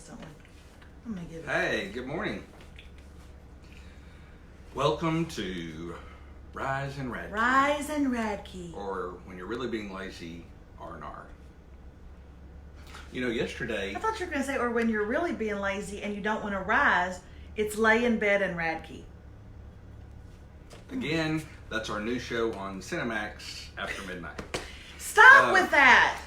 don't we? I'm going to give it. Hey, good morning. Welcome to Rise and Radke. Rise and Radke. Or when you're really being lazy, R&R. You know, yesterday... I thought you were going to say, or when you're really being lazy and you don't want to rise, it's lay in bed and Radke. Again, that's our new show on Cinemax after midnight. Stop with that.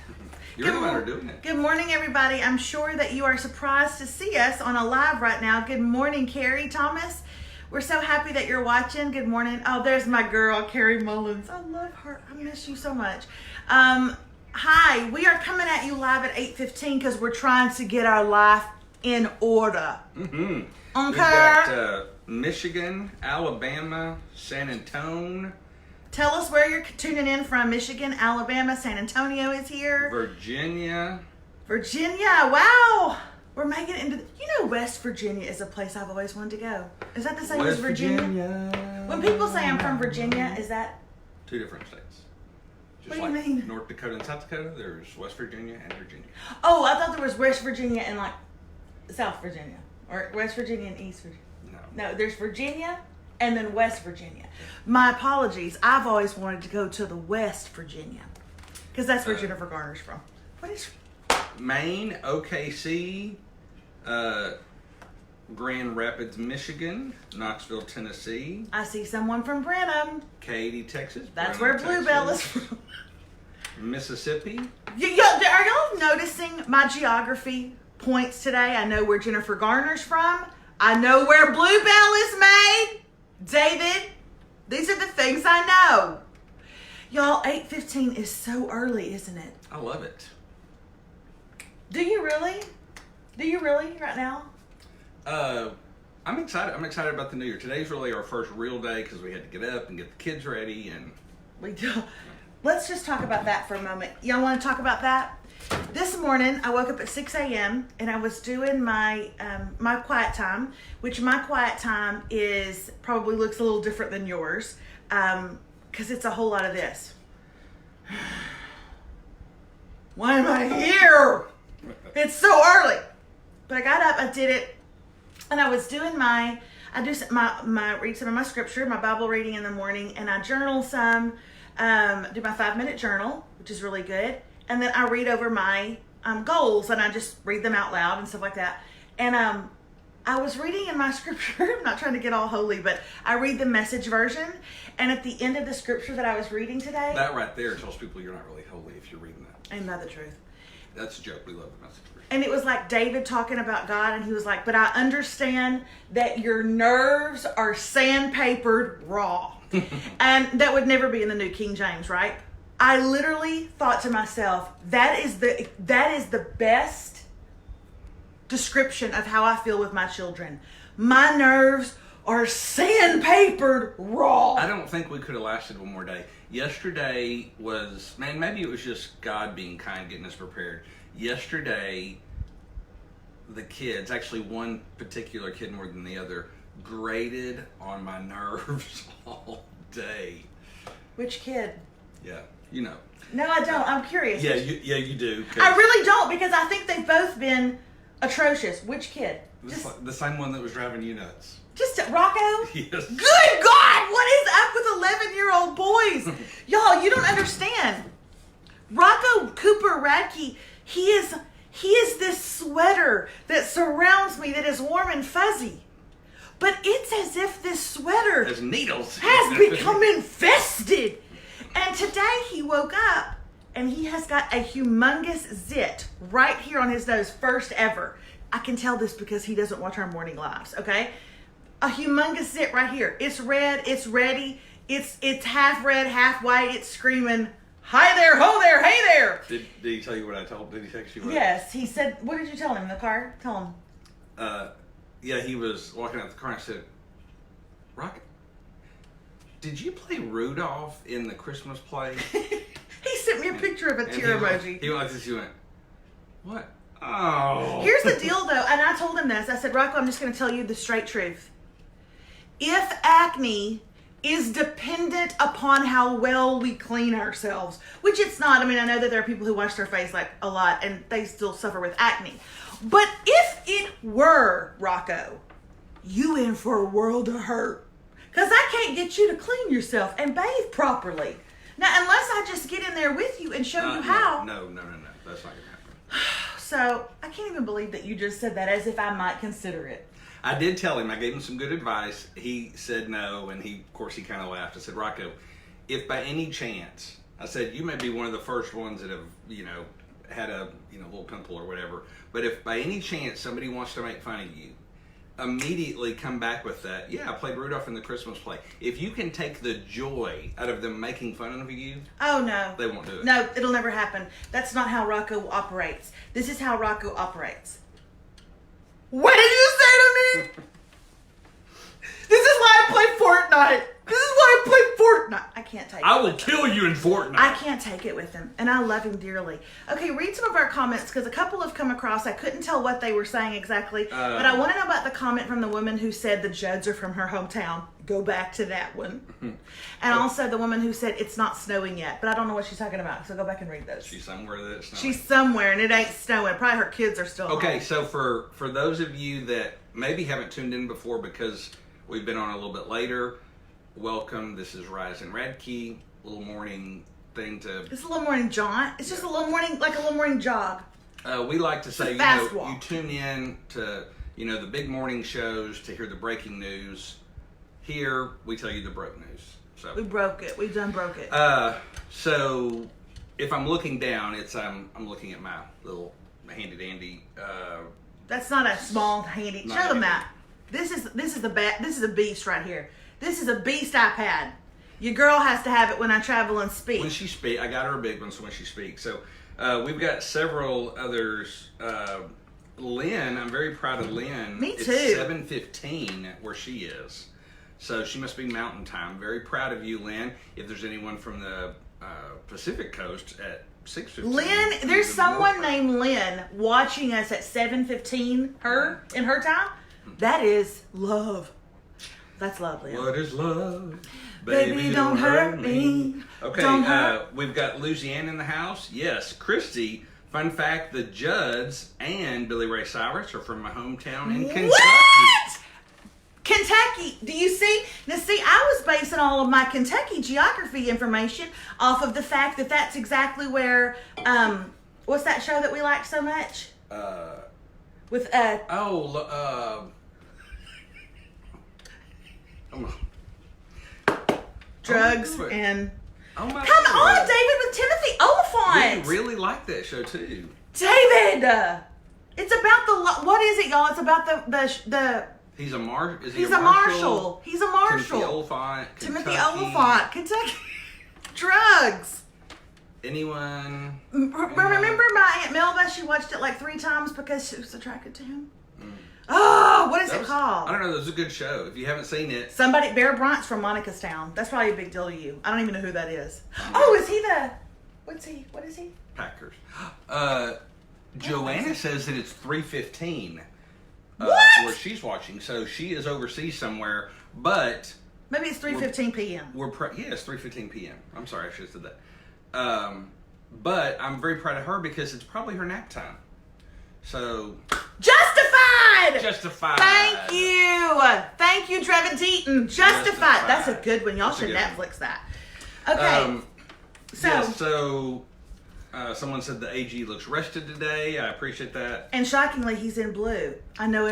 You're the one who are doing it. Good morning, everybody. I'm sure that you are surprised to see us on a live right now. Good morning, Carrie Thomas. We're so happy that you're watching. Good morning. Oh, there's my girl, Carrie Mullins. I love her. I miss you so much. Hi, we are coming at you live at 8:15 because we're trying to get our life in order. Mm-hmm. Okay. We've got Michigan, Alabama, San Antonio. Tell us where you're tuning in from. Michigan, Alabama, San Antonio is here. Virginia. Wow. We're making it into... You know, West Virginia is a place I've always wanted to go. Is that the same as Virginia? When people say I'm from Virginia, is that... Two different states. Just What do you mean? North Dakota and South Dakota, there's West Virginia and Virginia. Oh, I thought there was West Virginia and like South Virginia. Or West Virginia and East Virginia. No, there's Virginia and then West Virginia. My apologies. I've always wanted to go to the West Virginia. Because that's where Jennifer Garner's from. What is... Maine, OKC, Grand Rapids, Michigan, Knoxville, Tennessee. I see someone from Brenham. Katy, Texas. That's where Bluebell is from. Mississippi. Are y'all noticing my geography points today? I know where Jennifer Garner's from. I know where Bluebell is made. David, these are the things I know. Y'all, 8:15 is so early, isn't it? I love it. Do you really? Do you really right now? I'm excited. I'm excited about the new year. Today's really our first real day because we had to get up and get the kids ready. And We do. Let's just talk about that for a moment. Y'all want to talk about that? This morning, I woke up at 6 a.m. and I was doing my my quiet time, which my quiet time is probably looks a little different than yours because it's a whole lot of this. Why am I here? It's so early. But I got up, I did it, and I was doing my read some of my scripture, my Bible reading in the morning, and I journal some, do my 5-minute journal, which is really good. And then I read over my goals, and I just read them out loud and stuff like that. And I was reading in my scripture, I'm not trying to get all holy, but I read the Message version. And at the end of the scripture that I was reading today... That right there tells people you're not really holy if you're reading that. Ain't that the truth? That's a joke. We love the Message version. And it was like David talking about God, and he was like, but I understand that your nerves are sandpapered raw. And that would never be in the New King James, right? I literally thought to myself, that is the best description of how I feel with my children. My nerves are sandpapered raw. I don't think we could have lasted one more day. Yesterday was, maybe it was just God being kind, getting us prepared. Yesterday, the kids, actually one particular kid more than the other, grated on my nerves all day. Which kid? Yeah, you know. No, I don't. I'm curious. Yeah, you do. I really don't, because I think they've both been atrocious. Which kid? The same one that was driving you nuts. Just Rocco? Yes. Good God! What is up with 11-year-old boys? Y'all, you don't understand. Rocco Cooper Radke, he is this sweater that surrounds me that is warm and fuzzy. But it's as if this sweater has needles. Has become infested. And today he woke up and he has got a humongous zit right here on his nose, first ever. I can tell this because he doesn't watch our morning lives, okay? A humongous zit right here. It's red, it's ready, it's half red, half white, it's screaming, hi there, ho there, hey there. Did he tell you what I told? Did he text you? Yes, he said, what did you tell him in the car? Tell him. Yeah, he was walking out the car and I said, Rocket, did you play Rudolph in the Christmas play? He sent me a picture of a tear emoji. He went, what? Oh. Here's the deal though, and I told him this. I said, Rocco, I'm just going to tell you the straight truth. If acne is dependent upon how well we clean ourselves, which it's not. I mean, I know that there are people who wash their face like a lot and they still suffer with acne. But if were, Rocco, you in for a world of hurt. Because I can't get you to clean yourself and bathe properly. Now, unless I just get in there with you and show you how. No. That's not going to happen. So, I can't even believe that you just said that as if I might consider it. I did tell him, I gave him some good advice. He said no, and of course, he kind of laughed. I said, Rocco, if by any chance, I said, you may be one of the first ones that have, had a, little pimple or whatever. But if by any chance somebody wants to make fun of you, immediately come back with that. Yeah, I played Rudolph in the Christmas play. If you can take the joy out of them making fun of you, oh no, they won't do it. No, it'll never happen. That's not how Rocco operates. This is how Rocco operates. What did you say to me? This is why I play Fortnite. This is why I play Fortnite. I can't take it. I will kill you in Fortnite. I can't take it with him, and I love him dearly. Okay, read some of our comments, because a couple have come across. I couldn't tell what they were saying exactly, but I want to know about the comment from the woman who said the Judds are from her hometown. Go back to that one. And also the woman who said it's not snowing yet, but I don't know what she's talking about, so go back and read those. She's somewhere that it's snowing. She's somewhere, and it ain't snowing. Probably her kids are still Okay, home. so for those of you that maybe haven't tuned in before because we've been on a little bit later, welcome. This is Rise and Radke, little morning thing to. It's a little morning jaunt. It's just a little morning, like a little morning jog. We like to say, fast walk. you tune in to the big morning shows to hear the breaking news. Here we tell you the broke news. So We broke it. We've done broke it. So if I'm looking down, I'm looking at my little handy dandy. That's not a small handy. Not Show the handy. map. This is a beast right here. This is a beast iPad. Your girl has to have it when I travel and speak. When she speaks, I got her a big one, so when she speaks. So we've got several others. Lynn, I'm very proud of Lynn. Me too. It's 7:15 where she is. So she must be mountain time. Very proud of you, Lynn. If there's anyone from the Pacific Coast at 6:15. Lynn, there's someone named Lynn watching us at 7:15 in her time. That is love. That's love, Lynn. What is love? Baby, don't hurt me. Okay, Don't hurt. we've got Louisiana in the house. Yes, Christy. Fun fact, the Judds and Billy Ray Cyrus are from my hometown in Kentucky. What? Kentucky. Do you see? Now, see, I was basing all of my Kentucky geography information off of the fact that that's exactly where, what's that show that we liked so much? With, Come on. drugs do it. and... Oh my Come God. on, David, with Timothy Oliphant. We really like that show too. David! It's about what is it, y'all? It's about the He's a marshal. he's a marshal. He's a marshal. Timothy Oliphant. Timothy Oliphant. Kentucky. Drugs. Anyone? Remember my Aunt Melba? She watched it like 3 times because she was attracted to him. Oh, what is it called? I don't know. That was a good show. If you haven't seen it, Somebody, Bear Bryant's from Monica's Town. That's probably a big deal to you. I don't even know who that is. Oh, is he the? What is he? Packers. Joanna says that it's 3:15. What? Where she's watching, so she is overseas somewhere. But Maybe it's 3:15 p.m. it's 3:15 p.m. I'm sorry, I should have said that. But I'm very proud of her because it's probably her nap time. So Justified. Justified. Thank you, Trevin Deaton. Justified. That's a good one. Y'all That's a should good Netflix that. Okay. So someone said the AG looks rested today. I appreciate that. And shockingly, he's in blue. I know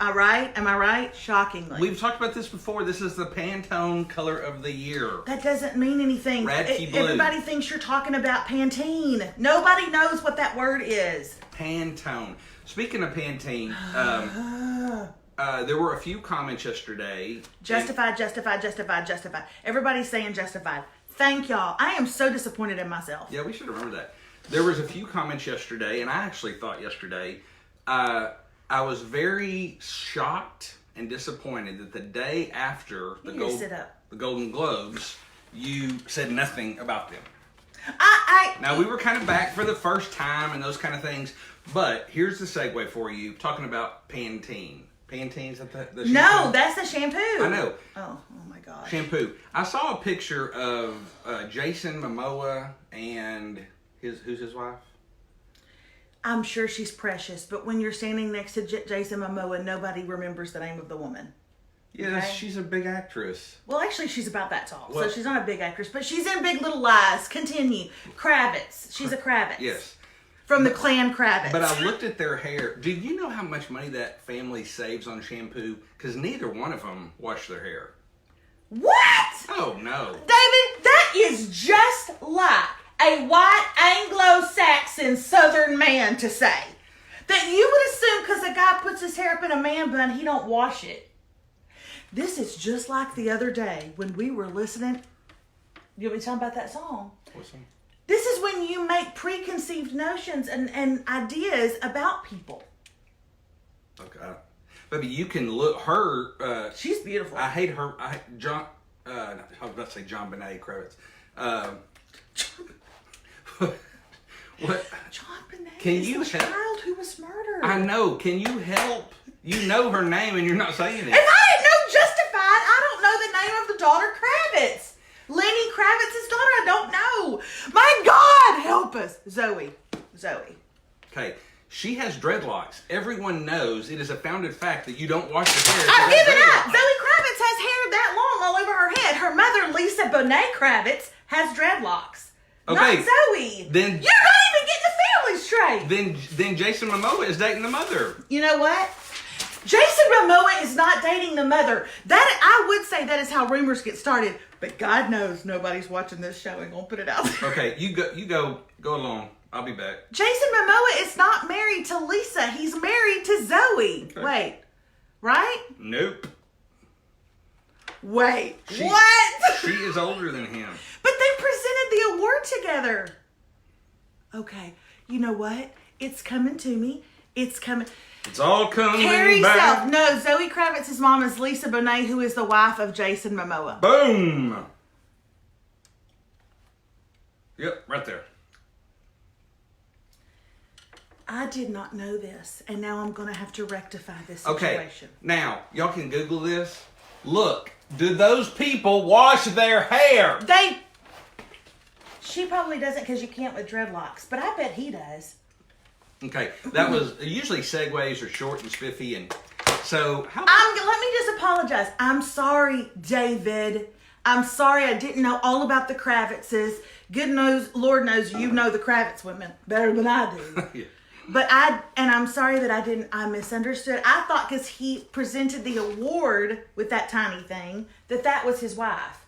Am I right? Shockingly. We've talked about this before. This is the Pantone color of the year. That doesn't mean anything. Radke blue. Everybody thinks you're talking about Pantene. Nobody knows what that word is. Pantone. Speaking of Pantene, there were a few comments yesterday. Justified. Everybody's saying justified. Thank y'all. I am so disappointed in myself. Yeah, we should remember that. There was a few comments yesterday, and I actually thought yesterday, I was very shocked and disappointed that the day after the Golden Globes, you said nothing about them. Now, we were kind of back for the first time and those kind of things, but here's the segue for you, talking about Pantene. Pantene's the shampoo? No, that's the shampoo. I know. Oh my gosh. Shampoo. I saw a picture of Jason Momoa and who's his wife? I'm sure she's precious, but when you're standing next to Jason Momoa, nobody remembers the name of the woman. Yes, Okay. she's a big actress. Well, actually, she's about that tall, Well, so she's not a big actress, but she's in Big Little Lies. Continue. Kravitz. She's a Kravitz. Yes. From the clan Kravitz. But I looked at their hair. Do you know how much money that family saves on shampoo? Because neither one of them wash their hair. What? Oh, no. David, that is just like a white Anglo-Saxon Southern man to say. That you would assume because a guy puts his hair up in a man bun, he don't wash it. This is just like the other day when we were listening. You want me to tell about that song? What song? This is when you make preconceived notions and ideas about people. Okay. Baby, you can look her. She's beautiful. I hate her. I was about to say John Benet Kravitz. What? John Benet Can is you the help? child who was murdered. I know. Can you help? You know her name and you're not saying it. If I didn't know Justified, I don't know the name of the daughter Kravitz. Lenny Kravitz's daughter, I don't know. My God, help us. Zoe. Okay. She has dreadlocks. Everyone knows it is a founded fact that you don't wash your hair. I've given up. Dreadlocks. Zoe Kravitz has hair that long all over her head. Her mother, Lisa Bonet Kravitz, has dreadlocks. Okay, Not Zoe. then- You're not even getting the family straight. Then Jason Momoa is dating the mother. You know what? Jason Momoa is not dating the mother. That I would say that is how rumors get started. But God knows nobody's watching this show and gonna put it out there. Okay, you go along. I'll be back. Jason Momoa is not married to Lisa. He's married to Zoe. Okay. Wait. Right? Nope. Wait. She- What? She is older than him. But they presented the award together. Okay. You know what? It's coming to me. It's coming. It's all coming Carrie back. Self. No, Zoe Kravitz's mom is Lisa Bonet, who is the wife of Jason Momoa. Boom. Yep, right there. I did not know this, and now I'm going to have to rectify this Okay, situation. now, y'all can Google this. Look, do those people wash their hair? She probably doesn't because you can't with dreadlocks, but I bet he does. Okay, that was, usually segues are short and spiffy, and so, how Let me just apologize. I'm sorry, David. I'm sorry I didn't know all about the Kravitzes. Lord knows you know the Kravitz women better than I do. Yeah. But I'm sorry that I misunderstood. I thought because he presented the award with that tiny thing, that was his wife.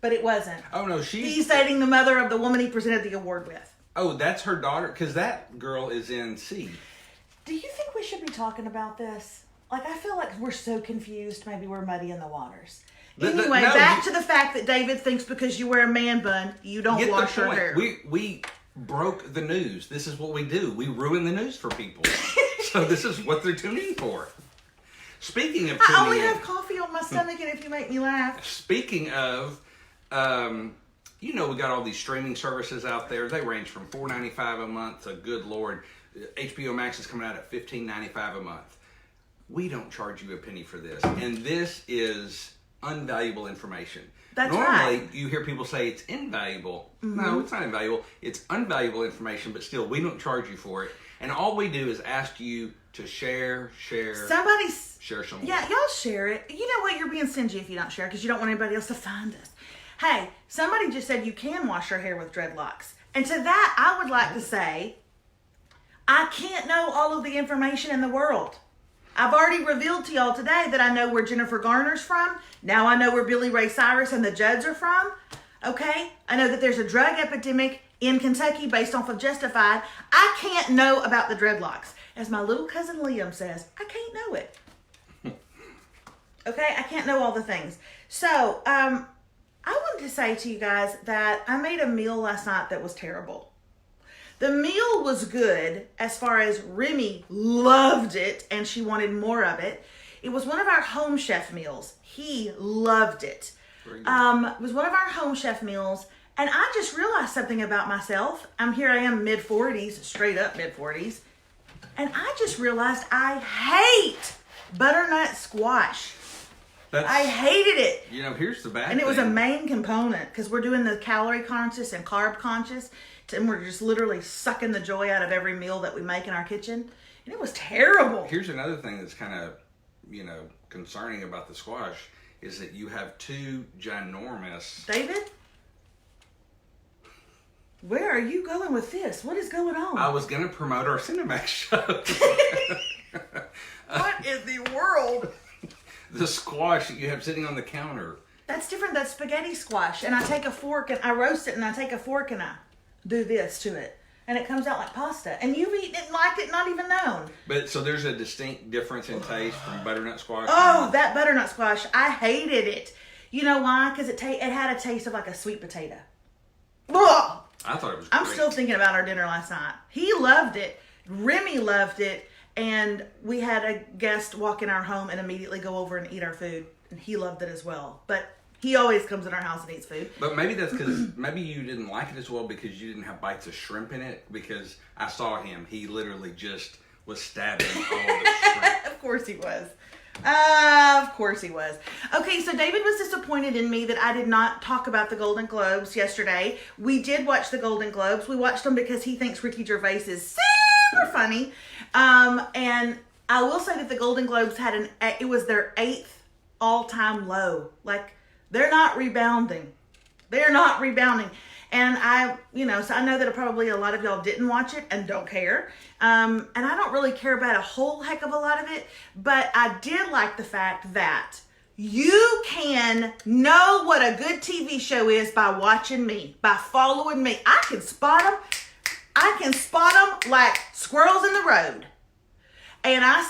But it wasn't. Oh, no, He's dating the mother of the woman he presented the award with. Oh, that's her daughter, because that girl is in C. Do you think we should be talking about this? Like, I feel like we're so confused. Maybe we're muddying the waters. Anyway, back to the fact that David thinks because you wear a man bun, you don't Get wash the your point. hair. We broke the news. This is what we do. We ruin the news for people. So this is what they're tuning for. Speaking of tuning I only in, have coffee on my stomach, and if you make me laugh. speaking of, we got all these streaming services out there. They range from $4.95 a month to, good Lord, HBO Max is coming out at $15.95 a month. We don't charge you a penny for this, and this is invaluable information. That's Normally, right. you hear people say it's invaluable. Mm-hmm. No, it's not invaluable. It's unvaluable information, but still, we don't charge you for it. And all we do is ask you to share some more. Yeah, y'all share it. You know what? You're being stingy if you don't share because you don't want anybody else to find us. Hey, somebody just said you can wash your hair with dreadlocks. And to that, I would like to say, I can't know all of the information in the world. I've already revealed to y'all today that I know where Jennifer Garner's from. Now I know where Billy Ray Cyrus and the Judds are from. Okay? I know that there's a drug epidemic in Kentucky based off of Justified. I can't know about the dreadlocks. As my little cousin Liam says, I can't know it. Okay? I can't know all the things. So, I wanted to say to you guys that I made a meal last night that was terrible. The meal was good as far as Remy loved it and she wanted more of it. It was one of our home chef meals. He loved it. It was one of our home chef meals. And I just realized something about myself. I am mid-40s, straight up mid-40s. And I just realized I hate butternut squash. I hated it. Here's the bad And it was a thing. main component because we're doing the calorie conscious and carb conscious. and we're just literally sucking the joy out of every meal that we make in our kitchen. And it was terrible. Here's another thing that's kind of, concerning about the squash is that you have two ginormous. David? Where are you going with this? What is going on? I was going to promote our Cinemax show. What in the world? The squash that you have sitting on the counter. That's different. That's spaghetti squash. And I take a fork and I roast it and I take a fork and I do this to it. And it comes out like pasta. And you've eaten it and liked it, not even known. But so there's a distinct difference in taste from butternut squash. Oh, that butternut squash. I hated it. You know why? Because it had a taste of like a sweet potato. Ugh! I thought it was great. I'm still thinking about our dinner last night. He loved it. Remy loved it. And we had a guest walk in our home and immediately go over and eat our food. And he loved it as well. But he always comes in our house and eats food. But maybe that's because maybe you didn't like it as well because you didn't have bites of shrimp in it. Because I saw him, he literally just was stabbing all the shrimp. Of course he was. Of course he was. Okay, so David was disappointed in me that I did not talk about the Golden Globes yesterday. We did watch the Golden Globes. We watched them because he thinks Ricky Gervais is super funny. And I will say that the Golden Globes it was their 8th all-time low. Like, they're not rebounding. They're not rebounding. And so I know that probably a lot of y'all didn't watch it and don't care. And I don't really care about a whole heck of a lot of it. But I did like the fact that you can know what a good TV show is by watching me, by following me. I can spot them like squirrels in the road. And I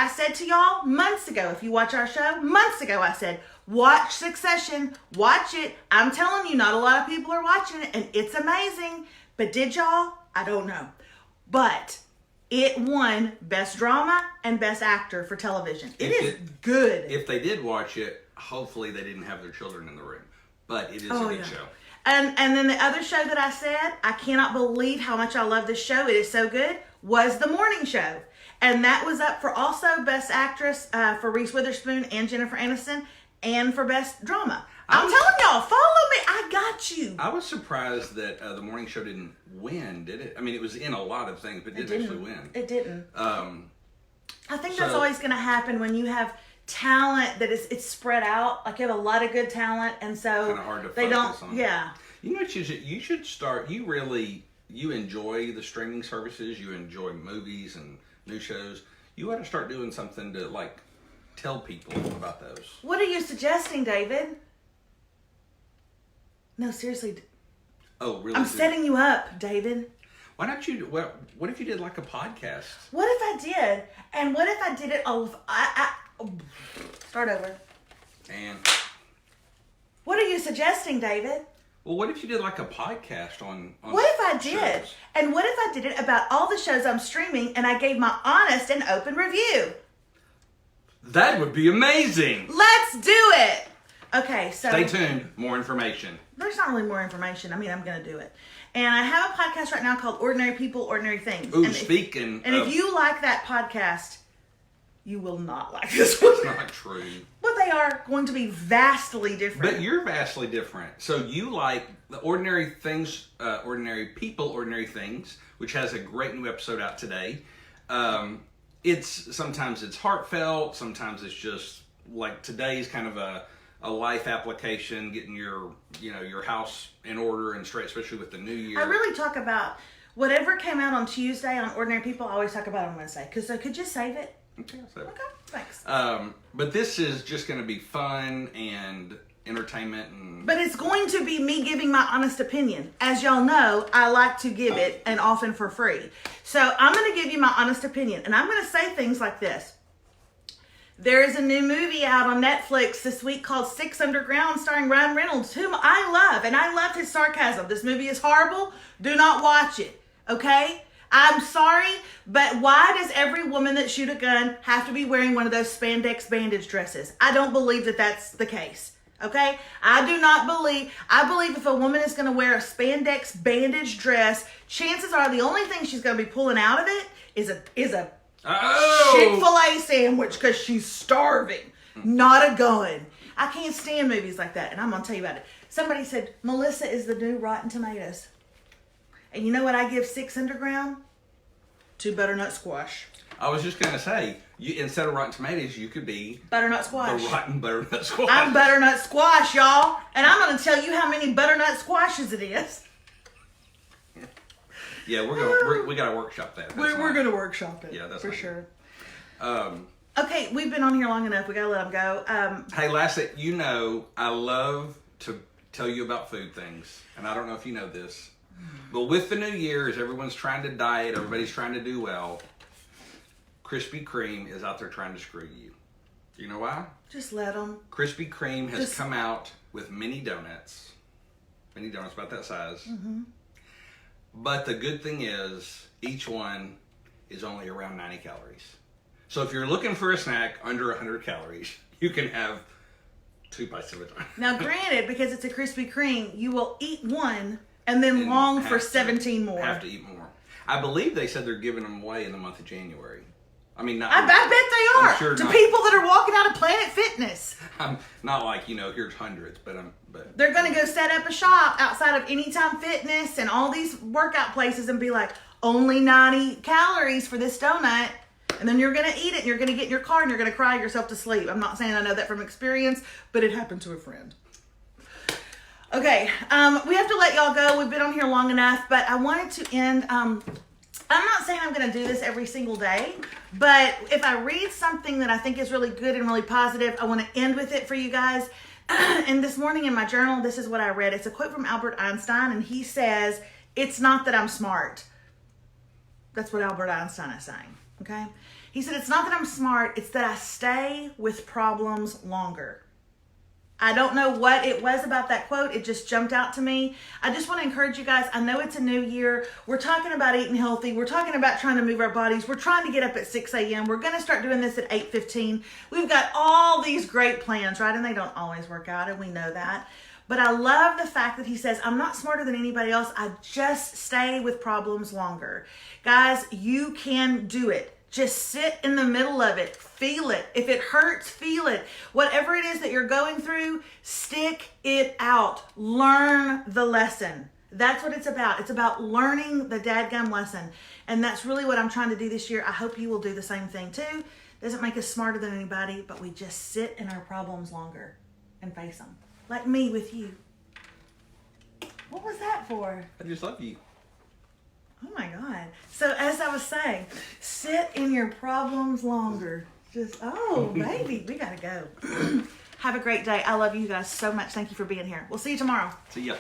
said to y'all months ago, if you watch our show, months ago I said, watch Succession, watch it. I'm telling you, not a lot of people are watching it, and it's amazing. But did y'all? I don't know. But it won Best Drama and Best Actor for television. It is good. If they did watch it, hopefully they didn't have their children in the room. But it is a good show. And then the other show that I said, I cannot believe how much I love this show. It is so good, was The Morning Show. And that was up for also Best Actress for Reese Witherspoon and Jennifer Aniston, and for Best Drama. I'm telling y'all, follow me. I got you. I was surprised that The Morning Show didn't win, did it? I mean, it was in a lot of things, but it didn't actually win. It didn't. I think that's so- always going to happen when you have talent that it's spread out. Like, you have a lot of good talent, and so Kinda hard to they focus don't. on. Yeah. You know what you should start? You enjoy the streaming services. You enjoy movies and new shows. You ought to start doing something to like tell people about those. What are you suggesting, David? No, seriously. Oh, really? I'm setting you up, David. Why don't you? What if you did like a podcast? What if I did? And what if I did it? Start over. And What are you suggesting, David? well, what if you did like a podcast on What if I did? shows? And what if I did it about all the shows I'm streaming and I gave my honest and open review? That would be amazing. Let's do it. Okay, so Stay tuned. More information. there's not really more information. I mean, I'm going to do it. And I have a podcast right now called Ordinary People, Ordinary Things. Ooh, and speaking And of, if you like that podcast, you will not like this one. it's not true. But they are going to be vastly different. But you're vastly different. So you like the Ordinary Things, Ordinary People, Ordinary Things, which has a great new episode out today. Sometimes it's heartfelt, sometimes it's just like today's kind of a life application, getting your house in order and straight, especially with the new year. I really talk about whatever came out on Tuesday on Ordinary People. I always talk about on Wednesday. So could you save it? Okay, so. Okay, thanks. But this is just going to be fun and entertainment and. But it's going to be me giving my honest opinion. As y'all know, I like to give it, and often for free. So I'm going to give you my honest opinion. And I'm going to say things like this. There is a new movie out on Netflix this week called Six Underground, starring Ryan Reynolds, whom I love. And I love his sarcasm. This movie is horrible. Do not watch it. Okay? I'm sorry, but why does every woman that shoot a gun have to be wearing one of those spandex bandage dresses? I don't believe that that's the case. Okay? I believe if a woman is going to wear a spandex bandage dress, chances are the only thing she's going to be pulling out of it is a Chick-fil-A sandwich because she's starving, not a gun. I can't stand movies like that, and I'm going to tell you about it. Somebody said, Melissa is the new Rotten Tomatoes. And you know what I give 6 underground? 2 butternut squash. I was just gonna say, you instead of rotten tomatoes, you could be Butternut squash. the rotten butternut squash. I'm butternut squash, y'all. And I'm going to tell you how many butternut squashes it is. Yeah, we gotta workshop that. We're going to workshop it. Yeah, that's for not sure. good. Okay, we've been on here long enough. We got to let them go. Hey, Lassie, you know I love to tell you about food things, and I don't know if you know this, but with the new year, as everyone's trying to diet, everybody's trying to do well, Krispy Kreme is out there trying to screw you. You know why? Just let them. Krispy Kreme has come out with mini donuts about that size. Mm-hmm. But the good thing is, each one is only around 90 calories. So if you're looking for a snack under 100 calories, you can have 2 bites of it. Now, granted, because it's a Krispy Kreme, you will eat one and then long for 17 more. Have to eat more. I believe they said they're giving them away in the month of January. I mean, not. I bet they are. Sure to not. People that are walking out of Planet Fitness. Not like, here's hundreds, but they're going to go set up a shop outside of Anytime Fitness and all these workout places and be like, only 90 calories for this donut. And then you're going to eat it and you're going to get in your car and you're going to cry yourself to sleep. I'm not saying I know that from experience, but it happened to a friend. Okay, we have to let y'all go. We've been on here long enough, but I wanted to end. I'm not saying I'm going to do this every single day, but if I read something that I think is really good and really positive, I want to end with it for you guys. And this morning in my journal, this is what I read. It's a quote from Albert Einstein, and he says, "It's not that I'm smart." That's what Albert Einstein is saying, okay? He said, "It's not that I'm smart, it's that I stay with problems longer." I don't know what it was about that quote. It just jumped out to me. I just want to encourage you guys. I know it's a new year. We're talking about eating healthy. We're talking about trying to move our bodies. We're trying to get up at 6 a.m. We're going to start doing this at 8:15. We've got all these great plans, right? And they don't always work out, and we know that. But I love the fact that he says, I'm not smarter than anybody else. I just stay with problems longer. Guys, you can do it. Just sit in the middle of it. Feel it. If it hurts, feel it. Whatever it is that you're going through, stick it out. Learn the lesson. That's what it's about. It's about learning the dadgum lesson. And that's really what I'm trying to do this year. I hope you will do the same thing too. Doesn't make us smarter than anybody, but we just sit in our problems longer and face them. Like me with you. What was that for? I just love you. Oh my God. So as I was saying, sit in your problems longer. Just, oh, baby, we got to go. Have a great day. I love you guys so much. Thank you for being here. We'll see you tomorrow. See ya.